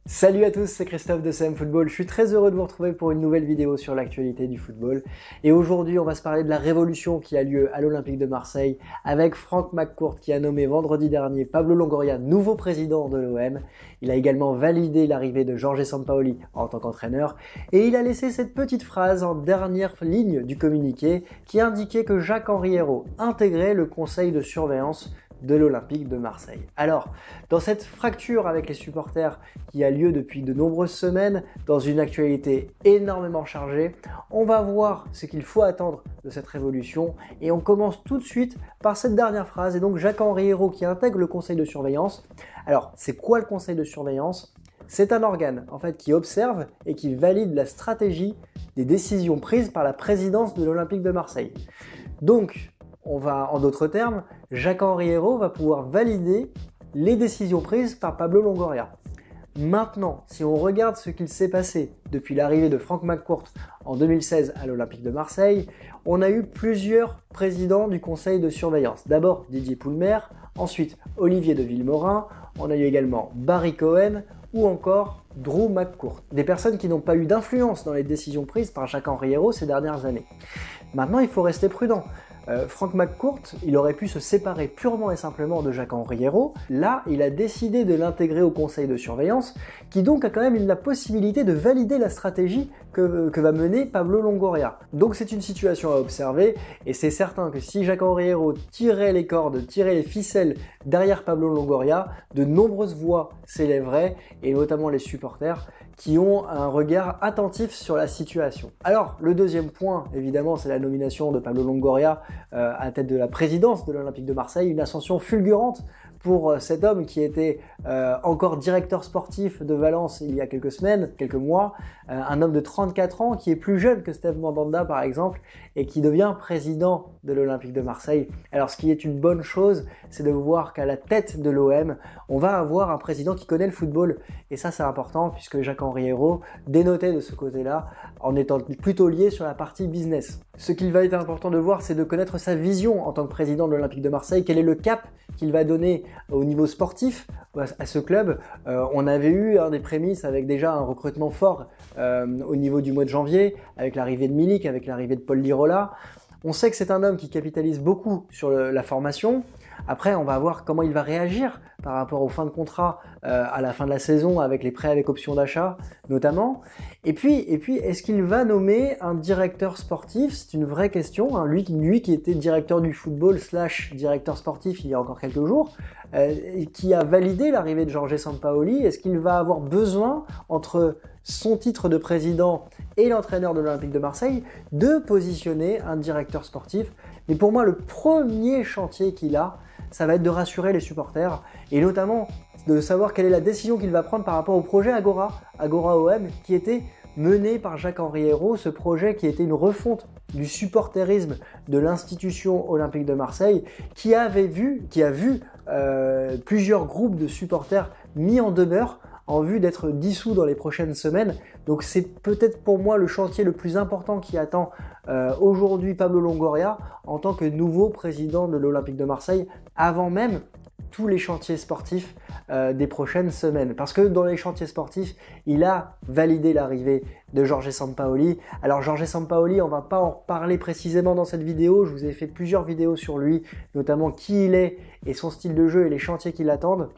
Salut à tous, c'est Christophe de CM Football. Je suis très heureux de vous retrouver pour une nouvelle vidéo sur l'actualité du football. Et aujourd'hui, on va se parler de la révolution qui a lieu à l'Olympique de Marseille avec Frank McCourt qui a nommé vendredi dernier Pablo Longoria nouveau président de l'OM. Il a également validé l'arrivée de Jorge Sampaoli en tant qu'entraîneur et il a laissé cette petite phrase en dernière ligne du communiqué qui indiquait que Jacques-Henri Hérault intégrait le conseil de surveillance de l'Olympique de Marseille. Alors, dans cette fracture avec les supporters qui a lieu depuis de nombreuses semaines, dans une actualité énormément chargée, on va voir ce qu'il faut attendre de cette révolution et on commence tout de suite par cette dernière phrase et donc Jacques-Henri Hérault qui intègre le conseil de surveillance. Alors, c'est quoi le conseil de surveillance ? C'est un organe en fait qui observe et qui valide la stratégie des décisions prises par la présidence de l'Olympique de Marseille. Donc, en d'autres termes, Jacques-Henri Hérault va pouvoir valider les décisions prises par Pablo Longoria. Maintenant, si on regarde ce qu'il s'est passé depuis l'arrivée de Frank McCourt en 2016 à l'Olympique de Marseille, on a eu plusieurs présidents du conseil de surveillance. D'abord Didier Poulmer, ensuite Olivier de Vilmorin, on a eu également Barry Cohen ou encore Drew McCourt. Des personnes qui n'ont pas eu d'influence dans les décisions prises par Jacques-Henri Hérault ces dernières années. Maintenant, il faut rester prudent. Frank McCourt, il aurait pu se séparer purement et simplement de Jacques-Henri Hérault. Là, il a décidé de l'intégrer au conseil de surveillance, qui donc a quand même la possibilité de valider la stratégie que va mener Pablo Longoria. Donc c'est une situation à observer, et c'est certain que si Jacques-Henri Hérault tirait les cordes, tirait les ficelles derrière Pablo Longoria, de nombreuses voix s'élèveraient, et notamment les supporters, qui ont un regard attentif sur la situation. Alors, le deuxième point, évidemment, c'est la nomination de Pablo Longoria à la tête de la présidence de l'Olympique de Marseille, une ascension fulgurante pour cet homme qui était encore directeur sportif de Valence il y a quelques semaines, quelques mois, un homme de 34 ans qui est plus jeune que Steve Mandanda par exemple et qui devient président de l'Olympique de Marseille. Alors ce qui est une bonne chose, c'est de voir qu'à la tête de l'OM, on va avoir un président qui connaît le football et ça c'est important puisque Jacques-Henri Hérault dénotait de ce côté-là en étant plutôt lié sur la partie business. Ce qu'il va être important de voir, c'est de connaître sa vision en tant que président de l'Olympique de Marseille, quel est le cap qu'il va donner au niveau sportif à ce club. On avait eu des prémices avec déjà un recrutement fort au niveau du mois de janvier, avec l'arrivée de Milik, avec l'arrivée de Paul Lirola. On sait que c'est un homme qui capitalise beaucoup sur la formation. Après, on va voir comment il va réagir par rapport aux fins de contrat à la fin de la saison avec les prêts avec option d'achat notamment. Et puis, est-ce qu'il va nommer un directeur sportif ? C'est une vraie question. Hein. Lui qui était directeur du football / directeur sportif il y a encore quelques jours, qui a validé l'arrivée de Jorge Sampaoli. Est-ce qu'il va avoir besoin, entre son titre de président et l'entraîneur de l'Olympique de Marseille, de positionner un directeur sportif ? Mais pour moi, le premier chantier qu'il a, ça va être de rassurer les supporters et notamment de savoir quelle est la décision qu'il va prendre par rapport au projet Agora OM qui était mené par Jacques-Henri Hérault, ce projet qui était une refonte du supporterisme de l'institution olympique de Marseille qui a vu plusieurs groupes de supporters mis en demeure en vue d'être dissous dans les prochaines semaines. Donc c'est peut-être pour moi le chantier le plus important qui attend aujourd'hui Pablo Longoria en tant que nouveau président de l'Olympique de Marseille, avant même tous les chantiers sportifs des prochaines semaines. Parce que dans les chantiers sportifs, il a validé l'arrivée de Jorge Sampaoli. Alors Jorge Sampaoli, on ne va pas en parler précisément dans cette vidéo, je vous ai fait plusieurs vidéos sur lui, notamment qui il est et son style de jeu et les chantiers qui l'attendent.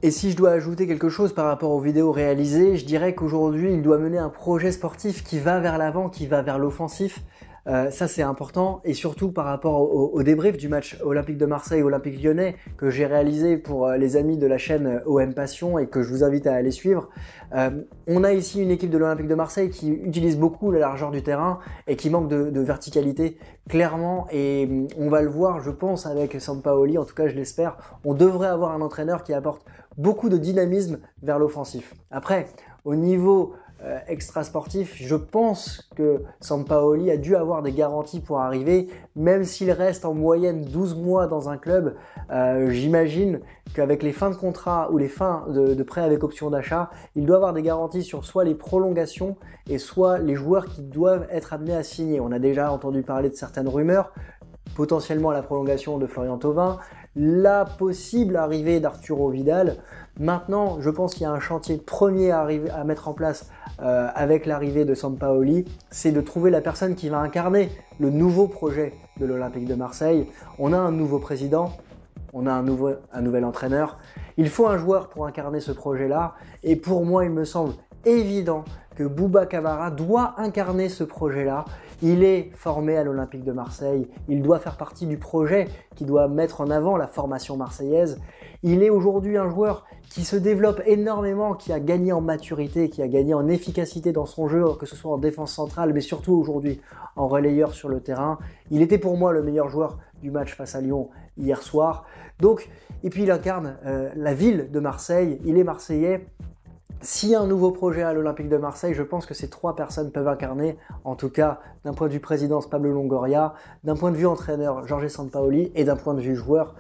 Et si je dois ajouter quelque chose par rapport aux vidéos réalisées, je dirais qu'aujourd'hui, il doit mener un projet sportif qui va vers l'avant, qui va vers l'offensif. Ça, c'est important. Et surtout par rapport au débrief du match Olympique de Marseille-Olympique Lyonnais que j'ai réalisé pour les amis de la chaîne OM Passion et que je vous invite à aller suivre. On a ici une équipe de l'Olympique de Marseille qui utilise beaucoup la largeur du terrain et qui manque de verticalité, clairement. Et on va le voir, je pense, avec Sampaoli, en tout cas je l'espère. On devrait avoir un entraîneur qui apporte beaucoup de dynamisme vers l'offensif. Après, au niveau extra-sportif, je pense que Sampaoli a dû avoir des garanties pour arriver, même s'il reste en moyenne 12 mois dans un club. J'imagine qu'avec les fins de contrat ou les fins de prêt avec option d'achat, il doit avoir des garanties sur soit les prolongations et soit les joueurs qui doivent être amenés à signer. On a déjà entendu parler de certaines rumeurs, potentiellement la prolongation de Florian Thauvin, la possible arrivée d'Arturo Vidal. Maintenant, je pense qu'il y a un chantier premier à mettre en place avec l'arrivée de Sampaoli, c'est de trouver la personne qui va incarner le nouveau projet de l'Olympique de Marseille. On a un nouveau président, on a un nouvel entraîneur. Il faut un joueur pour incarner ce projet-là. Et pour moi, il me semble évident que Bouba Kamara doit incarner ce projet-là. Il est formé à l'Olympique de Marseille. Il doit faire partie du projet qui doit mettre en avant la formation marseillaise. Il est aujourd'hui un joueur qui se développe énormément, qui a gagné en maturité, qui a gagné en efficacité dans son jeu, que ce soit en défense centrale, mais surtout aujourd'hui en relayeur sur le terrain. Il était pour moi le meilleur joueur du match face à Lyon hier soir. Donc, et puis il incarne la ville de Marseille, il est marseillais. S'il y a un nouveau projet à l'Olympique de Marseille, je pense que ces trois personnes peuvent incarner, en tout cas d'un point de vue présidence Pablo Longoria, d'un point de vue entraîneur Jorge Sampaoli et d'un point de vue joueur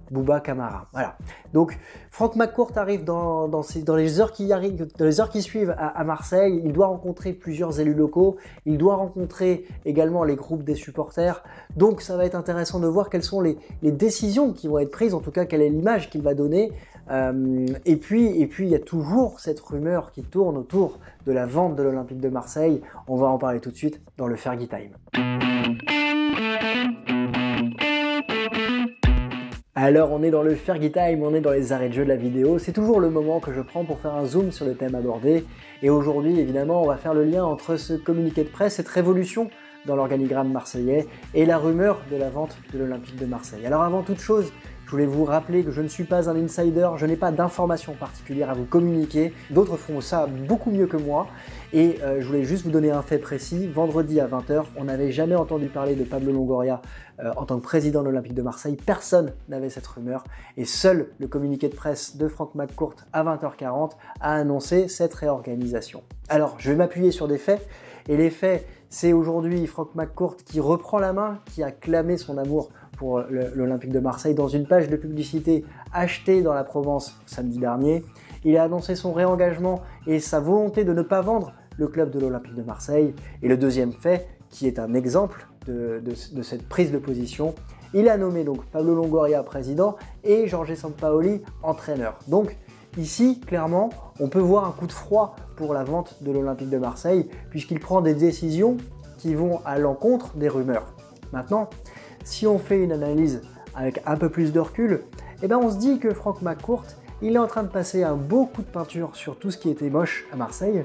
Bouba Kamara. Voilà. Donc Franck McCourt arrive dans les heures qui suivent à Marseille. Il doit rencontrer plusieurs élus locaux. Il doit rencontrer également les groupes des supporters. Donc ça va être intéressant de voir quelles sont les décisions qui vont être prises, en tout cas quelle est l'image qu'il va donner. Et puis il y a toujours cette rumeur qui tourne autour de la vente de l'Olympique de Marseille. On va en parler tout de suite dans le Fergie Time. Alors on est dans le Fergie Time, on est dans les arrêts de jeu de la vidéo. C'est toujours le moment que je prends pour faire un zoom sur le thème abordé. Et aujourd'hui, évidemment, on va faire le lien entre ce communiqué de presse, cette révolution dans l'organigramme marseillais et la rumeur de la vente de l'Olympique de Marseille. Alors avant toute chose, je voulais vous rappeler que je ne suis pas un insider, je n'ai pas d'informations particulières à vous communiquer. D'autres font ça beaucoup mieux que moi. Et je voulais juste vous donner un fait précis. Vendredi à 20h, on n'avait jamais entendu parler de Pablo Longoria en tant que président de l'Olympique de Marseille. Personne n'avait cette rumeur. Et seul le communiqué de presse de Franck McCourt à 20h40 a annoncé cette réorganisation. Alors, je vais m'appuyer sur des faits. Et les faits, c'est aujourd'hui Franck McCourt qui reprend la main, qui a clamé son amour pour l'Olympique de Marseille dans une page de publicité achetée dans la Provence samedi dernier. Il a annoncé son réengagement et sa volonté de ne pas vendre le club de l'Olympique de Marseille. Et le deuxième fait, qui est un exemple de cette prise de position, il a nommé donc Pablo Longoria président et Jorge Sampaoli entraîneur. Donc ici, clairement, on peut voir un coup de froid pour la vente de l'Olympique de Marseille puisqu'il prend des décisions qui vont à l'encontre des rumeurs. Maintenant, si on fait une analyse avec un peu plus de recul, eh ben on se dit que Franck McCourt, il est en train de passer un beau coup de peinture sur tout ce qui était moche à Marseille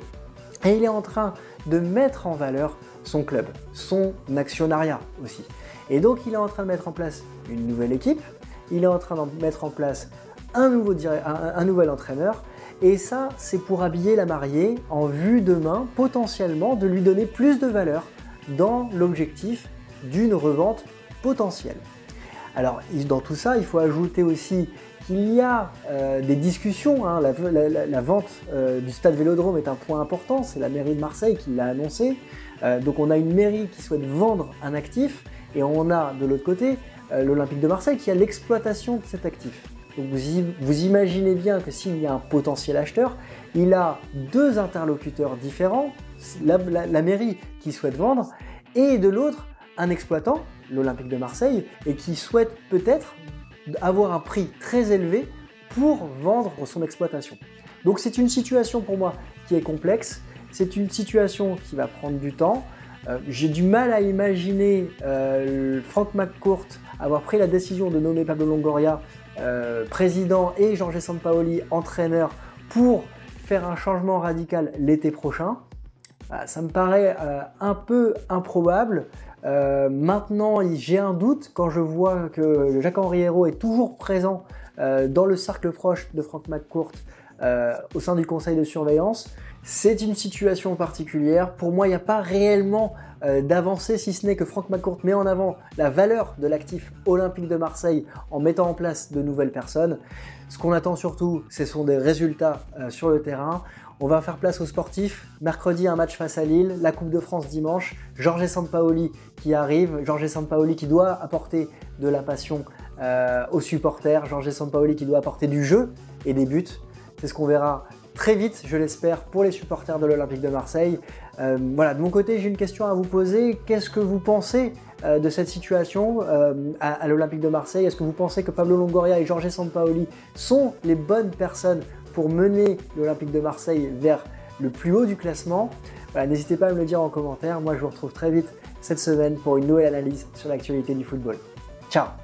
et il est en train de mettre en valeur son club, son actionnariat aussi. Et donc il est en train de mettre en place une nouvelle équipe, il est en train de mettre en place un nouvel entraîneur et ça c'est pour habiller la mariée en vue demain potentiellement de lui donner plus de valeur dans l'objectif d'une revente potentielle. Alors dans tout ça, il faut ajouter aussi qu'il y a des discussions, hein. La vente du stade Vélodrome est un point important, c'est la mairie de Marseille qui l'a annoncé. Donc on a une mairie qui souhaite vendre un actif et on a de l'autre côté l'Olympique de Marseille qui a l'exploitation de cet actif. Donc vous imaginez bien que s'il y a un potentiel acheteur, il a deux interlocuteurs différents, la mairie qui souhaite vendre et de l'autre un exploitant, l'Olympique de Marseille, et qui souhaite peut-être avoir un prix très élevé pour vendre son exploitation. Donc c'est une situation pour moi qui est complexe, c'est une situation qui va prendre du temps. J'ai du mal à imaginer Franck McCourt avoir pris la décision de nommer Pablo Longoria président et Jorge Sampaoli entraîneur pour faire un changement radical l'été prochain. Ça me paraît un peu improbable. Maintenant, j'ai un doute quand je vois que Jacques-Henri Hérault est toujours présent dans le cercle proche de Franck McCourt au sein du conseil de surveillance. C'est une situation particulière. Pour moi, il n'y a pas réellement d'avancée, si ce n'est que Franck McCourt met en avant la valeur de l'actif Olympique de Marseille en mettant en place de nouvelles personnes. Ce qu'on attend surtout, ce sont des résultats sur le terrain. On va faire place aux sportifs. Mercredi, un match face à Lille, la Coupe de France dimanche, Jorge Sampaoli qui arrive, Jorge Sampaoli qui doit apporter de la passion aux supporters, Jorge Sampaoli qui doit apporter du jeu et des buts. C'est ce qu'on verra très vite, je l'espère, pour les supporters de l'Olympique de Marseille. Voilà, de mon côté, j'ai une question à vous poser. Qu'est-ce que vous pensez de cette situation à l'Olympique de Marseille? Est-ce que vous pensez que Pablo Longoria et Jorge Sampaoli sont les bonnes personnes pour mener l'Olympique de Marseille vers le plus haut du classement? Voilà, n'hésitez pas à me le dire en commentaire. Moi, je vous retrouve très vite cette semaine pour une nouvelle analyse sur l'actualité du football. Ciao!